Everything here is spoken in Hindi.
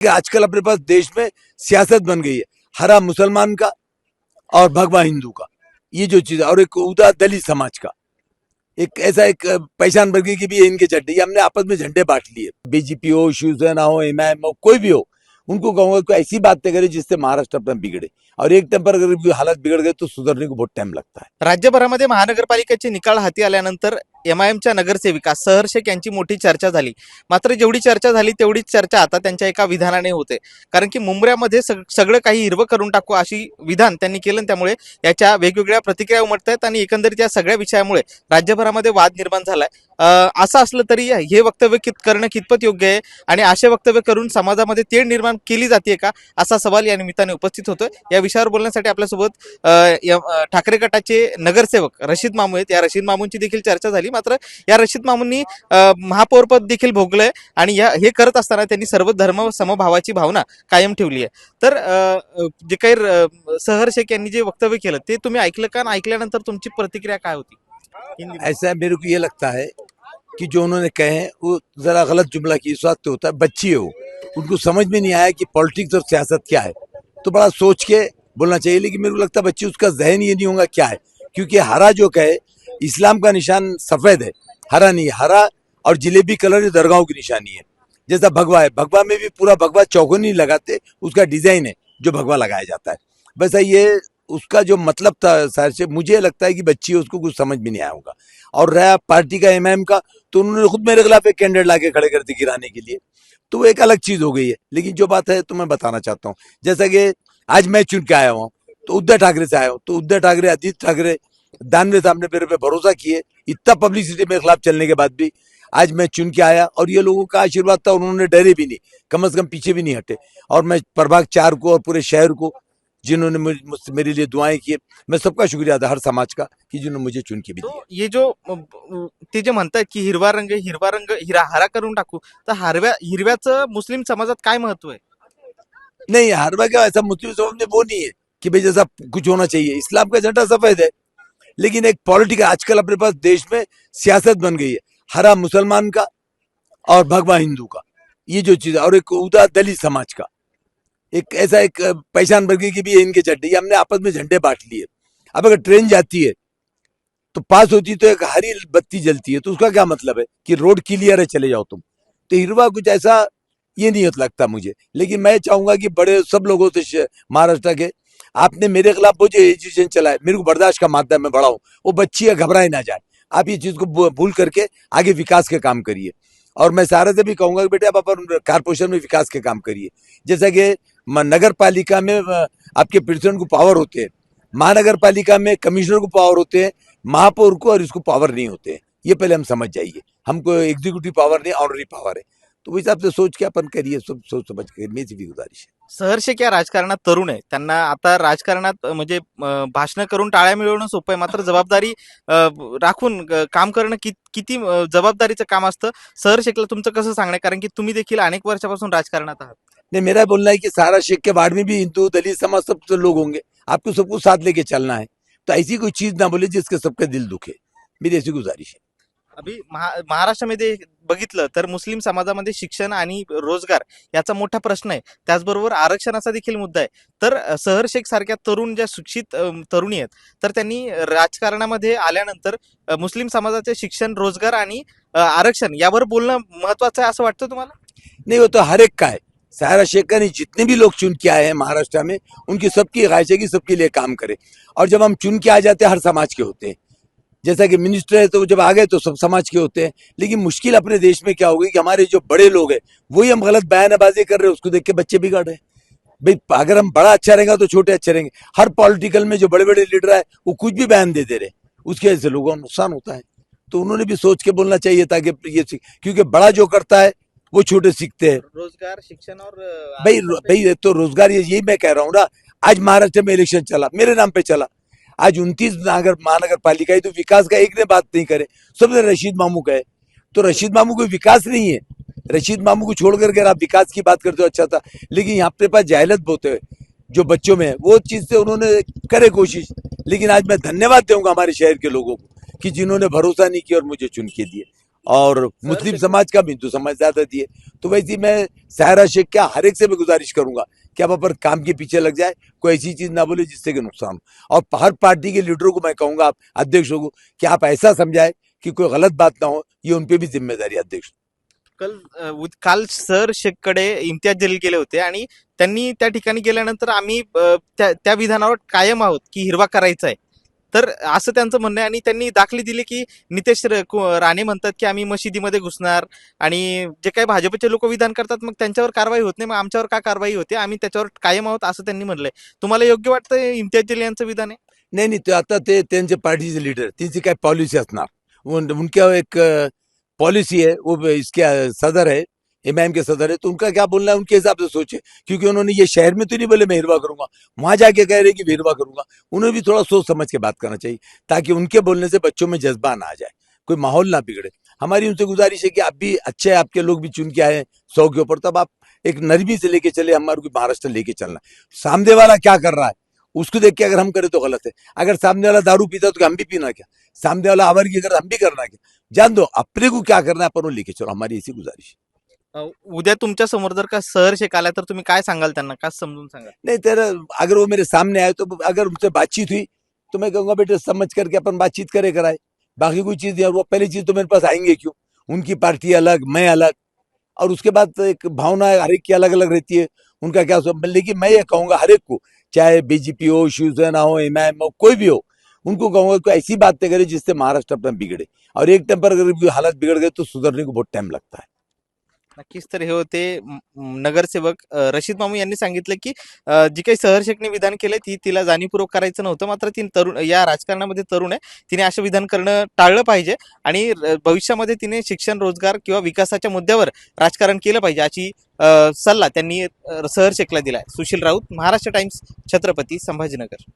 कि आजकल अपने पास देश में सियासत बन गई है, हरा मुसलमान का और भगवा हिंदू का, ये जो चीज, और एक उदा दलित समाज का, एक ऐसा एक पहचान वर्गीय की भी है इनके झंडे, ये हमने आपस में झंडे बांट लिए। बीजेपी हो, शिवसेना हो, एमआईएम हो, कोई भी हो, उनको कहूंगा कोई ऐसी बातें करे जिससे महाराष्ट्र अपना बिगड़े, और एक टाइम पर अगर हालत बिगड़ गए तो सुधरने को बहुत टाइम लगता है। राज्यभरामध्ये महानगरपालिकेचे निकाल हाती आल्यानंतर एमआयएमच्या नगरसेविका सहर शेख यांची मोठी चर्चा झाली. मात्र जेवढी चर्चा झाली तेवढीच चर्चा आता त्यांच्या एका विधानाने होते. कारण की मुंबऱ्यामध्ये सगळं काही हिरवं करून टाकू अशी विधान त्यांनी केलं. त्यामुळे याच्या वेगवेगळ्या प्रतिक्रिया उमटत आहेत आणि एकंदरीत या सगळ्या विषयामुळे राज्यभरामध्ये वाद निर्माण झालाय. असं असलं तरी हे वक्तव्य करणं कितपत योग्य आहे आणि असे वक्तव्य करून समाजामध्ये तेढ निर्माण केली जाते का, असा सवाल या निमित्ताने उपस्थित होतोय. या विषयावर बोलण्यासाठी आपल्यासोबत ठाकरे गटाचे नगरसेवक रशीद मामू आहेत. या रशीद मामूंची देखील चर्चा झाली. मात्र या रशीद मामूंनी महापौरपद देखील भोगलंय आणि हे करत असताना त्यांनी सर्व धर्म समभावाची भावना कायम ठेवली आहे. तर जे काही सहर शेख यांनी जे वक्तव्य केलं ते तुम्ही ऐकलं का, आणि ऐकल्यानंतर तुमची प्रतिक्रिया काय होती? ऐसा मेरे को ये लगता है कि जो उन्होंने कहे हैं वो जरा गलत जुमला की स्वास्थ्य होता है, बच्ची है वो, उनको समझ में नहीं आया कि पॉलिटिक्स और सियासत क्या है, तो बड़ा सोच के बोलना चाहिए। लेकिन मेरे को लगता है बच्ची, उसका जहन ये नहीं होगा क्या है, क्योंकि हरा जो कहे, इस्लाम का निशान सफेद है, हरा नहीं है। हरा और जिलेबी कलर ये दरगाहों की निशानी है। जैसा भगवा है, भगवा में भी पूरा भगवा चौकोर नहीं लगाते, उसका डिजाइन है जो भगवा लगाया जाता है। वैसा ये उसका जो मतलब था शायद से, मुझे लगता है कि बच्ची उसको कुछ समझ भी नहीं आया होगा। और रहा पार्टी का एमआईएम का, तो उन्होंने खुद मेरे खिलाफ एक कैंडिडेट लाके खड़े कर दी गिराने के लिए, तो वो एक अलग चीज हो गई है। लेकिन जो बात है तो मैं बताना चाहता हूँ, जैसा कि आज मैं चुन के आया हूँ, तो उद्धव ठाकरे से आया हूँ, तो उद्धव ठाकरे, आदित्य ठाकरे, दानवे साहब ने मेरे पे भरोसा किए, इतना पब्लिसिटी मेरे खिलाफ चलने के बाद भी आज मैं चुन के आया, और ये लोगों का आशीर्वाद था, उन्होंने डरे भी नहीं, कम से कम पीछे भी नहीं हटे। और मैं प्रभाग 4 को और पूरे शहर को, जिन्होंने मुझसे मेरे लिए दुआएं की, मैं सबका शुक्रिया अदा हर समाज का कि जिन्होंने मुझे चुन के भी दिया। तो ये जो ते जे म्हणतात की हिरवा रंग हरा करून टाकू, तर हिरव्याचं मुस्लिम समाजात काय महत्व आहे? नहीं, हर बार क्या ऐसा मुस्लिम समाज में वो नहीं है कि भाई जैसा कुछ होना चाहिए। इस्लाम का झंडा सफेद है, लेकिन एक पॉलिटिकल, आजकल अपने पास देश में सियासत बन गई है, हरा मुसलमान का और भगवा हिंदू का, ये जो चीज, और एक उदा दलित समाज का, एक ऐसा एक पहचान वर्गीय की भी है इनके झंडे, ये हमने आपस में झंडे बांट लिए। अब अगर ट्रेन जाती है तो पास होती तो एक हरी बत्ती जलती है, तो उसका क्या मतलब है कि रोड क्लियर है, चले जाओ तुम। तो हिरवा कुछ ऐसा ये नहीं लगता मुझे। लेकिन मैं चाहूंगा कि बड़े सब लोगों से, महाराष्ट्र के, आपने मेरे खिलाफ वो जो एजुकेशन चला है, मेरे को बर्दाश्त का मादा है, मैं बड़ा हूँ, वो बच्ची है, घबराए ना जाए। आप ये चीज को भूल करके आगे विकास के काम करिए। और मैं सारे से भी कहूंगा कि बेटे आप अपन कारपोरेशन में विकास के काम करिए। जैसा कि नगर पालिका में आपके प्रेसिडेंट को पावर होते हैं, महानगर पालिका में कमिश्नर को पावर होते हैं, महापौर को और इसको पावर नहीं होते हैं। ये पहले हम समझ जाइए, हमको एग्जीक्यूटिव पावर नहीं, ऑनरी पावर है। तो हिसाब से सोच के अपन करिए, सब सोच समझ के, मेरी भी गुजारिश है। सहर शेख या राजकारणात तरुण आहे, त्यांना आता राजकारणात म्हणजे भाषण करून टाळ्या मिळवणं सोपं आहे, मात्र जबाबदारी राखून काम करणं किती जबाबदारीचं काम असतं. सहर शेखला तुमचं कसं सांगणं आहे, कारण की तुम्ही देखील अनेक वर्षापासून राजकारणात आहात. नहीं, मेरा बोलना है कि सारा शेख के वार्ड में भी हिंदू दलित समाज सब तो लोग होंगे, आपको सबको साथ लेके चलना है। तो ऐसी कोई चीज ना बोले जिसके सबके दिल दुखे, मेरी ऐसी गुजारिश है। अभी महाराष्ट्रामध्ये बघितलं तर मुस्लिम समाजामध्ये शिक्षण आणि रोजगार याचा मोठा प्रश्न आहे. त्याचबरोबर आरक्षणाचा देखील मुद्दा आहे. तर सहर शेख सारख्या तरुण, ज्या शिक्षित तरुणी आहेत, तर त्यांनी राजकारणामध्ये आल्यानंतर मुस्लिम समाजाचे शिक्षण, रोजगार आणि आरक्षण यावर बोलणं महत्वाचं आहे असं वाटतं तुम्हाला? नहीं, वो तो हर एक का है। सारा शेख का नहीं, जितने भी लोग चुन के आए हैं महाराष्ट्र में, उनकी सबकी ख्वाहिश है कि सबके लिए काम करे। और जब हम चुन के आ जाते हैं, हर समाज के होते हैं। जैसा कि मिनिस्टर है, तो जब आ गए तो सब समाज के होते हैं। लेकिन मुश्किल अपने देश में क्या हो गई कि हमारे जो बड़े लोग हैं वही हम गलत बयानबाजी कर रहे हैं, उसको देख के बच्चे बिगड़ रहे हैं। भाई अगर हम बड़ा अच्छा रहेगा तो छोटे अच्छे रहेंगे। हर पॉलिटिकल में जो बड़े बड़े लीडर है वो कुछ भी बयान दे रहे, उसकी वजह से लोगों को नुकसान होता है। तो उन्होंने भी सोच के बोलना चाहिए, ताकि ये, क्योंकि बड़ा जो करता है वो छोटे सीखते हैं। रोजगार, शिक्षण और भाई तो रोजगार, यही मैं कह रहा हूँ ना। आज महाराष्ट्र में इलेक्शन चला, मेरे नाम पे चला। आज 29 महानगर पालिका है, तो विकास का एक ने बात नहीं करे, सबने रशीद मामू कहे। तो रशीद मामू को विकास नहीं है, रशीद मामू को छोड़ करके आप विकास की बात करते हो, अच्छा था। लेकिन यहाँ पे पास जाहिलत बहुत है जो बच्चों में है, वो चीज से उन्होंने करे कोशिश। लेकिन आज मैं धन्यवाद दूंगा हमारे शहर के लोगों को कि जिन्होंने भरोसा नहीं किया और मुझे चुन के दिए। और मुस्लिम समाज का भी हिंदू समाज ज्यादा दिए। तो वैसे ही मैं सायरा शेख क्या हर एक से मैं गुजारिश करूंगा कि आप अपन काम के पीछे लग जाए, कोई ऐसी चीज ना बोले जिससे कि नुकसान हो। और हर पार्टी के लीडरों को मैं कहूंगा, आप अध्यक्षों को, कि आप ऐसा समझाए कि कोई गलत बात ना हो, ये उनपे भी जिम्मेदारी है अध्यक्ष। काल सर शेखकडे इम्तियाज जलील गेले होते आणि त्यांनी त्या ठिकाणी गेल्यानंतर आम्ही त्या विधानावर कायम आहोत की हिरवा करायचा आहे. तर असं त्यांचं म्हणणं आहे आणि त्यांनी दाखली दिली की नितेश राणे म्हणतात की आम्ही मशिदीमध्ये घुसणार आणि जे काही भाजपचे लोक विधान करतात मग त्यांच्यावर कारवाई होत नाही, मग आमच्यावर का कारवाई होते, आम्ही त्याच्यावर कायम आहोत असं त्यांनी म्हणलंय. तुम्हाला योग्य वाटतं इम्तियाज जलील यांचं विधान आहे? नाही नाही, ते आता ते त्यांचे पार्टीचे लीडर, त्यांची काय पॉलिसी असणार, उनका एक पॉलिसी है, वो इसके सदर है, एमआईएम के सदर है, तो उनका क्या बोलना है उनके हिसाब से सोचे। क्योंकि उन्होंने ये शहर में तो नहीं बोले मैं हिरवा करूंगा, वहां जाके कह रहे कि मैं हिरवा करूंगा। उन्हें भी थोड़ा सोच समझ के बात करना चाहिए, ताकि उनके बोलने से बच्चों में जज्बा ना आ जाए, कोई माहौल ना बिगड़े। हमारी उनसे गुजारिश है कि आप भी अच्छे, आपके लोग भी चुन के आए 100 के ऊपर, तब आप एक नरमी से लेके चले, हमारे को महाराष्ट्र लेके चलना। सामने वाला क्या कर रहा है उसको देख के अगर हम करें तो गलत है। अगर सामने वाला दारू पीता तो हम भी पीना क्या, सामने वाला आवारगी कर हम भी करना क्या, जान दो अपने को क्या करना है, अपन वो लेके चलो, हमारी ऐसी गुजारिश है। उद्या तुमच्या समोर जर का सर शेख आला तर तुम्ही काय सांगाल त्यांना, काय समजून सांगाल? नहीं तेरा, अगर वो मेरे सामने आए तो अगर उनसे बातचीत हुई तो मैं कहूंगा बेटे समझ करके अपन बातचीत करे कराए, बाकी कोई चीज वो पहली चीज तो मेरे पास आएंगे क्यों, उनकी पार्टी अलग, मैं अलग, और उसके बाद एक भावना हर एक की अलग अलग रहती है, उनका क्या लेकिन मैं ये कहूंगा हर एक को, चाहे बीजेपी हो, शिवसेना हो, एमआईएम हो, कोई भी हो, उनको कहूंगा कोई ऐसी बातें करे जिससे महाराष्ट्र अपना बिगड़े। और एक टाइम पर अगर हालत बिगड़ गए तो सुधरने को बहुत टाइम लगता है। नक्कीच. तर हे होते नगरसेवक रशीद मामू यांनी सांगितलं की जी काही सहर शेखने विधान केलंय तिला जाणीवपूर्वक करायचं नव्हतं, मात्र ती तरुण, या राजकारणामध्ये तरुण आहे, तिने असं विधान करणं टाळलं पाहिजे आणि भविष्यामध्ये तिने शिक्षण, रोजगार किंवा विकासाच्या मुद्द्यावर राजकारण केलं पाहिजे अशी सल्ला त्यांनी सहर शेखला दिलाय. सुशील राऊत, महाराष्ट्र टाइम्स, छत्रपती संभाजीनगर.